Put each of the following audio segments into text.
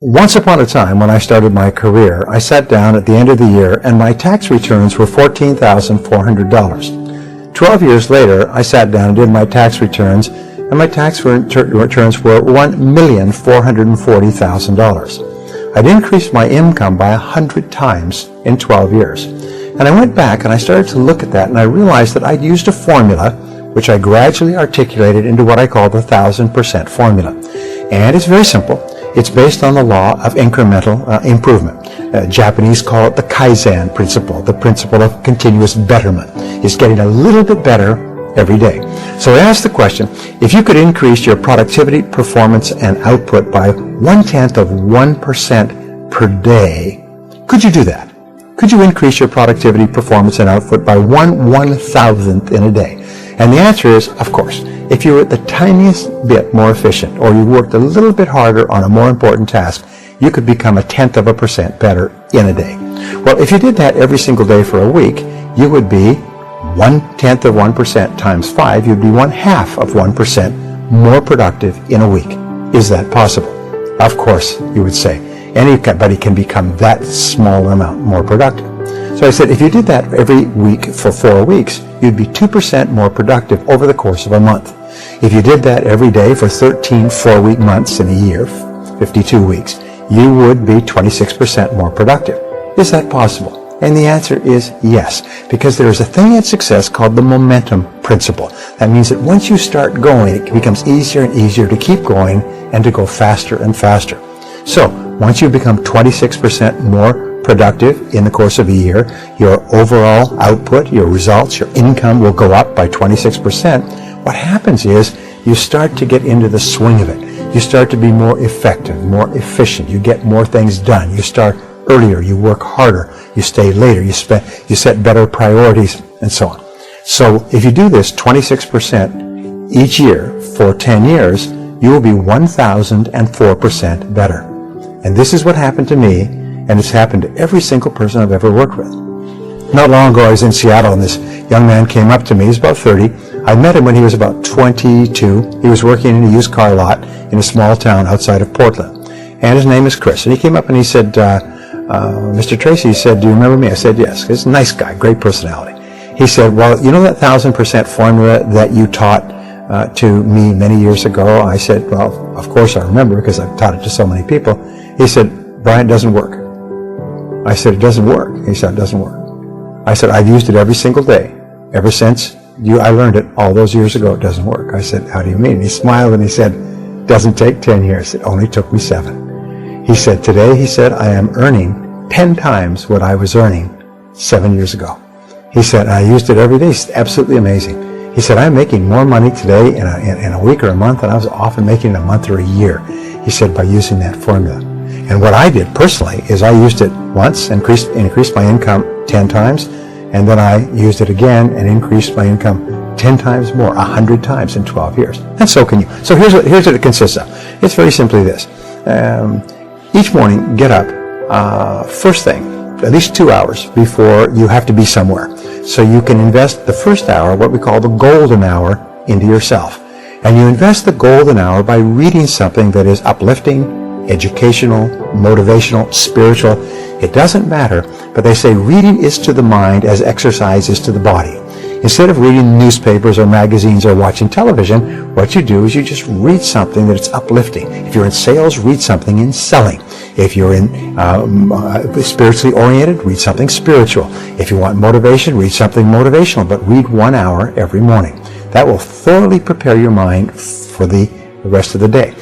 Once upon a time, when I started my career, I sat down at the end of the year and my tax returns were $14,400. 12 years later, I sat down and did my tax returns, and my tax returns were $1,440,000. I'd increased my income by 100 times in 12 years. And I went back and I started to look at that, and I realized that I'd used a formula which I gradually articulated into what I call the 1,000% formula. And it's very simple. It's based on the law of incremental improvement. Japanese call it the Kaizen principle, the principle of continuous betterment. It's getting a little bit better every day. So I asked the question, if you could increase your productivity, performance, and output by 0.1% per day, could you do that? Could you increase your productivity, performance, and output by 1/1000th in a day? And the answer is, of course. If you were the tiniest bit more efficient, or you worked a little bit harder on a more important task, you could become 0.1% better in a day. Well, if you did that every single day for a week, you would be 0.1% times 5, you'd be 0.5% more productive in a week. Is that possible? Of course, you would say. Anybody can become that small amount more productive. So I said, if you did that every week for 4 weeks, you'd be 2% more productive over the course of a month. If you did that every day for 13 4-week months in a year, 52 weeks, you would be 26% more productive. Is that possible? And the answer is yes, because there is a thing in success called the momentum principle. That means that once you start going, it becomes easier and easier to keep going and to go faster and faster. So, once you become 26% more productive in the course of a year, your overall output, your results, your income will go up by 26%. What happens is you start to get into the swing of it. You start to be more effective, more efficient. You get more things done. You start earlier. You work harder. You stay later. You set better priorities, and so on. So if you do this 26% each year for 10 years, you will be 1,004% better. And this is what happened to me, and it's happened to every single person I've ever worked with. Not long ago, I was in Seattle, and this young man came up to me. He was about 30. I met him when he was about 22. He was working in a used car lot in a small town outside of Portland. And his name is Chris. And he came up and he said, Mr. Tracy, he said, do you remember me? I said, yes. He's a nice guy, great personality. He said, well, you know that 1,000% formula that you taught to me many years ago? I said, well, of course I remember, because I've taught it to so many people. He said, Brian, it doesn't work. I said, it doesn't work. He said, it doesn't work. I said, I've used it every single day. Ever since I learned it all those years ago, it doesn't work. I said, how do you mean? And he smiled and he said, it doesn't take 10 years. It only took me 7. He said, today, he said, I am earning 10 times what I was earning 7 years ago. He said, I used it every day. It's absolutely amazing. He said, I'm making more money today in a week or a month than I was often making in a month or a year. He said, by using that formula. And what I did personally is I used it once, increased my income 10 times, and then I used it again and increased my income 10 times more, 100 times in 12 years. And so can you. So here's what it consists of. It's very simply this. Each morning, get up first thing, at least 2 hours before you have to be somewhere. So you can invest the first hour, what we call the golden hour, into yourself. And you invest the golden hour by reading something that is uplifting, educational, motivational, spiritual. It doesn't matter, but they say reading is to the mind as exercise is to the body. Instead of reading newspapers or magazines or watching television, what you do is you just read something that's uplifting. If you're in sales, read something in selling. If you're in spiritually oriented, read something spiritual. If you want motivation, read something motivational, but read 1 hour every morning. That will thoroughly prepare your mind for the rest of the day.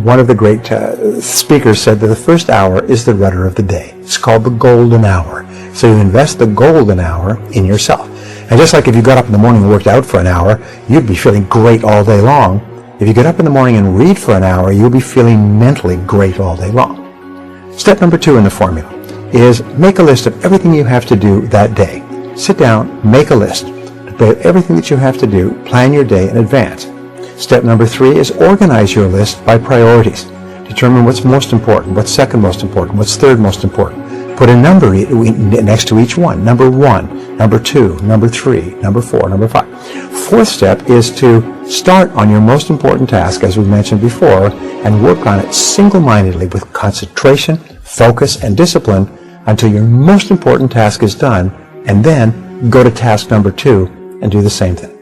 One of the great speakers said that the first hour is the rudder of the day. It's called the golden hour. So you invest the golden hour in yourself. And just like if you got up in the morning and worked out for an hour, you'd be feeling great all day long. If you get up in the morning and read for an hour, you'll be feeling mentally great all day long. Step number 2 in the formula is make a list of everything you have to do that day. Sit down, make a list of everything that you have to do, plan your day in advance. Step number 3 is organize your list by priorities. Determine what's most important, what's second most important, what's third most important. Put a number next to each one. Number 1, number 2, number 3, number 4, number 5. fourth step is to start on your most important task, as we mentioned before, and work on it single-mindedly with concentration, focus, and discipline until your most important task is done, and then go to task number 2 and do the same thing.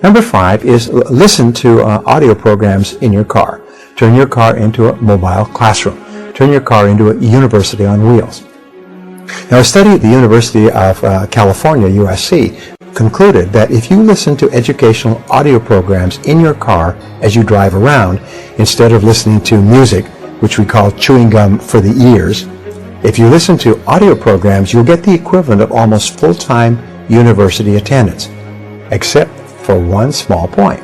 Number 5 is listen to audio programs in your car. Turn your car into a mobile classroom. Turn your car into a university on wheels. Now, a study at the University of California, USC, concluded that if you listen to educational audio programs in your car as you drive around, instead of listening to music, which we call chewing gum for the ears, if you listen to audio programs, you'll get the equivalent of almost full-time university attendance. Except for one small point,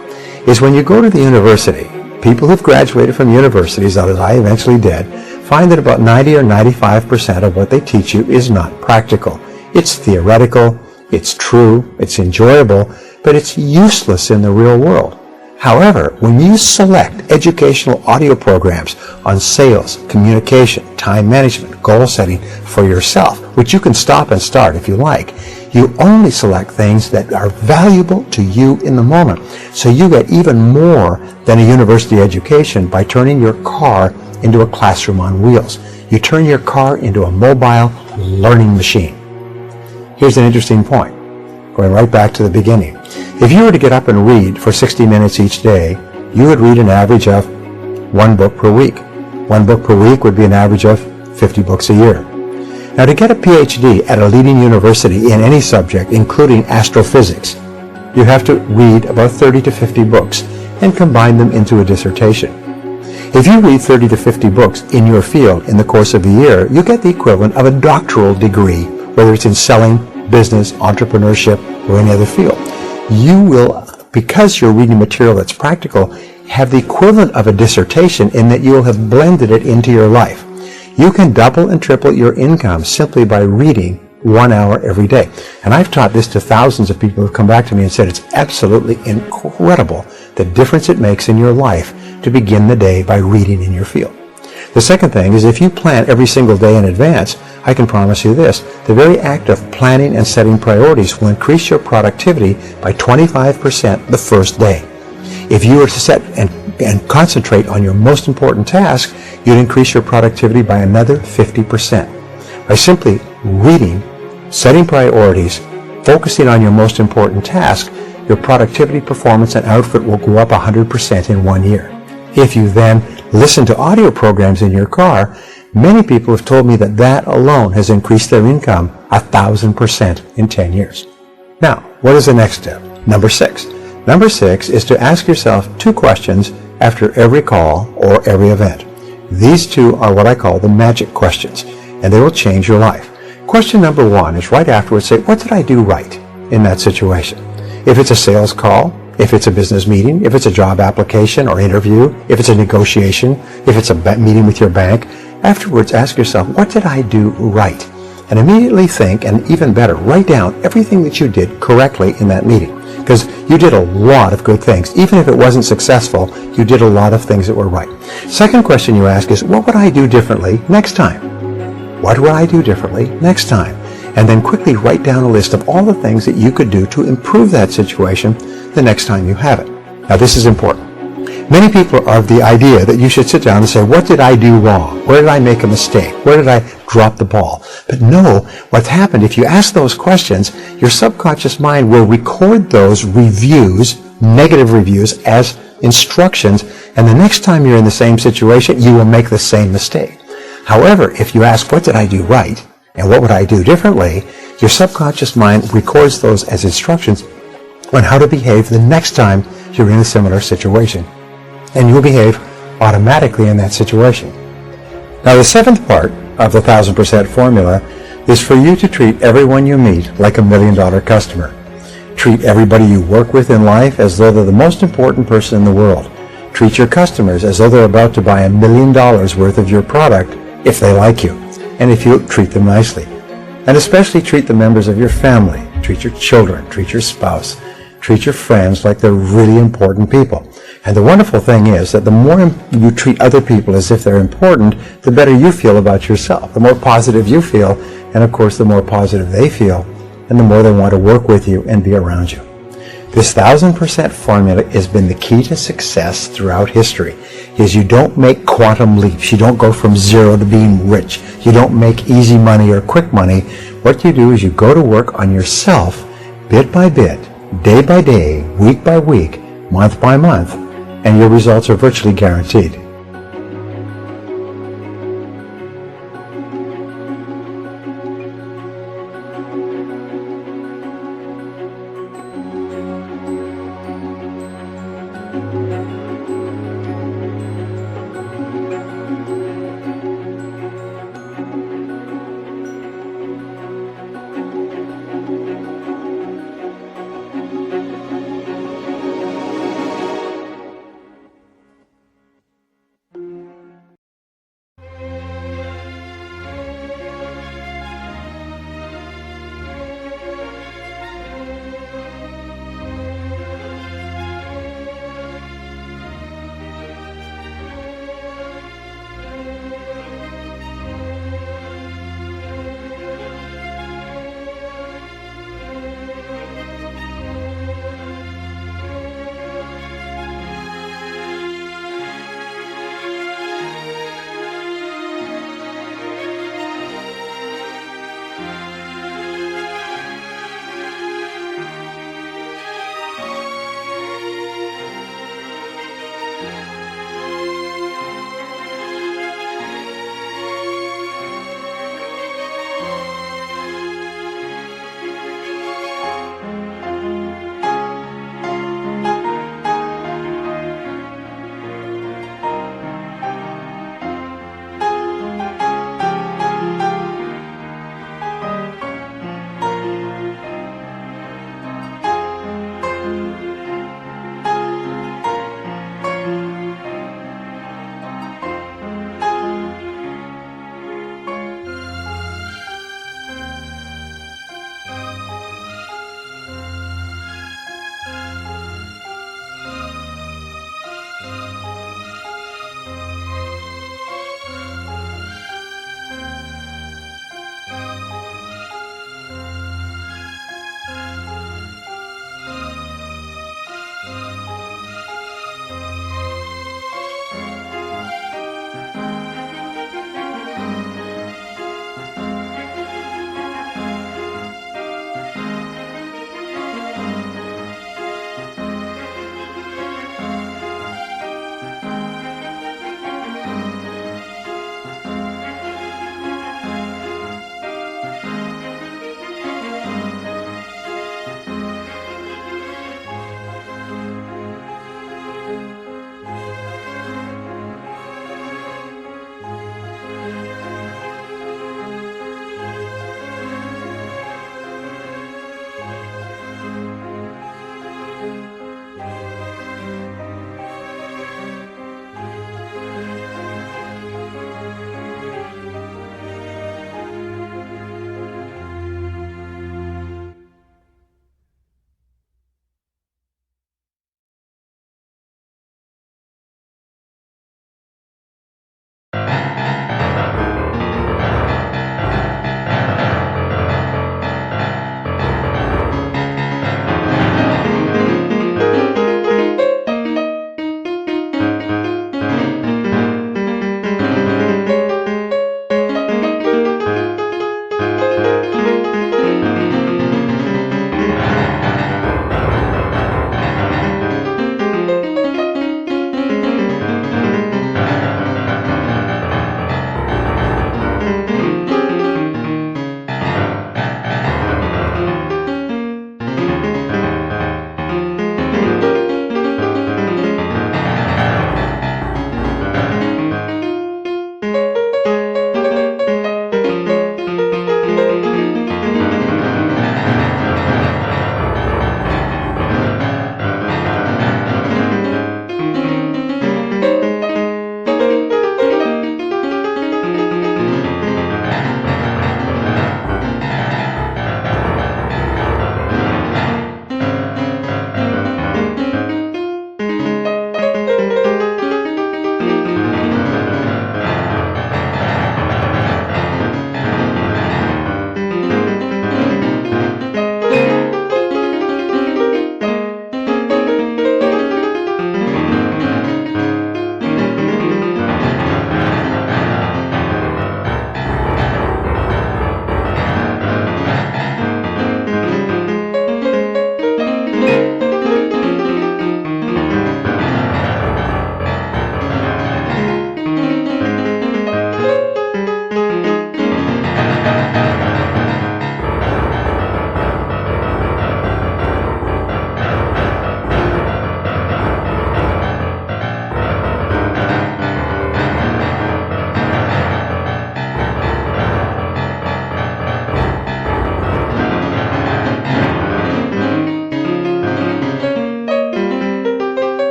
is when you go to the university, people who've graduated from universities, as I eventually did, find that about 90 or 95% of what they teach you is not practical. It's theoretical, it's true, it's enjoyable, but it's useless in the real world. However, when you select educational audio programs on sales, communication, time management, goal setting for yourself, which you can stop and start if you like, you only select things that are valuable to you in the moment. So you get even more than a university education by turning your car into a classroom on wheels. You turn your car into a mobile learning machine. Here's an interesting point, going right back to the beginning. If you were to get up and read for 60 minutes each day, you would read an average of 1 book per week. 1 book per week would be an average of 50 books a year. Now, to get a PhD at a leading university in any subject, including astrophysics, you have to read about 30 to 50 books and combine them into a dissertation. If you read 30 to 50 books in your field in the course of a year, you get the equivalent of a doctoral degree, whether it's in selling, business, entrepreneurship, or any other field. You will, because you're reading material that's practical, have the equivalent of a dissertation in that you will have blended it into your life. You can double and triple your income simply by reading 1 hour every day. And I've taught this to thousands of people who have come back to me and said it's absolutely incredible the difference it makes in your life to begin the day by reading in your field. The second thing is if you plan every single day in advance, I can promise you this, the very act of planning and setting priorities will increase your productivity by 25% the first day. If you were to set and concentrate on your most important task, you'd increase your productivity by another 50%. By simply reading, setting priorities, focusing on your most important task, your productivity, performance, and output will go up 100% in 1 year. If you then listen to audio programs in your car, many people have told me that that alone has increased their income 1,000% in 10 years. Now, what is the next step? Number 6. Number 6 is to ask yourself 2 questions after every call or every event. These 2 are what I call the magic questions, and they will change your life. Question number 1 is right afterwards, say, what did I do right in that situation? If it's a sales call, if it's a business meeting, if it's a job application or interview, if it's a negotiation, if it's a meeting with your bank, afterwards ask yourself, what did I do right? And immediately think, and even better, write down everything that you did correctly in that meeting. Because you did a lot of good things. Even if it wasn't successful, you did a lot of things that were right. Second question you ask is, what would I do differently next time? What would I do differently next time? And then quickly write down a list of all the things that you could do to improve that situation the next time you have it. Now, this is important. Many people are of the idea that you should sit down and say, what did I do wrong? Where did I make a mistake? Where did I drop the ball? But no, what's happened, if you ask those questions, your subconscious mind will record those reviews, negative reviews, as instructions, and the next time you're in the same situation, you will make the same mistake. However, if you ask, what did I do right? And what would I do differently? Your subconscious mind records those as instructions on how to behave the next time you're in a similar situation. And you'll behave automatically in that situation. Now, the 7th part of the 1,000% formula is for you to treat everyone you meet like $1 million customer. Treat everybody you work with in life as though they're the most important person in the world. Treat your customers as though they're about to buy $1 million worth of your product if they like you, and if you treat them nicely. And especially treat the members of your family. Treat your children, treat your spouse, treat your friends like they're really important people. And the wonderful thing is that the more you treat other people as if they're important, the better you feel about yourself. The more positive you feel, and of course the more positive they feel, and the more they want to work with you and be around you. This 1,000% formula has been the key to success throughout history. Is you don't make quantum leaps. You don't go from zero to being rich. You don't make easy money or quick money. What you do is you go to work on yourself bit by bit, day by day, week by week, month by month, and your results are virtually guaranteed.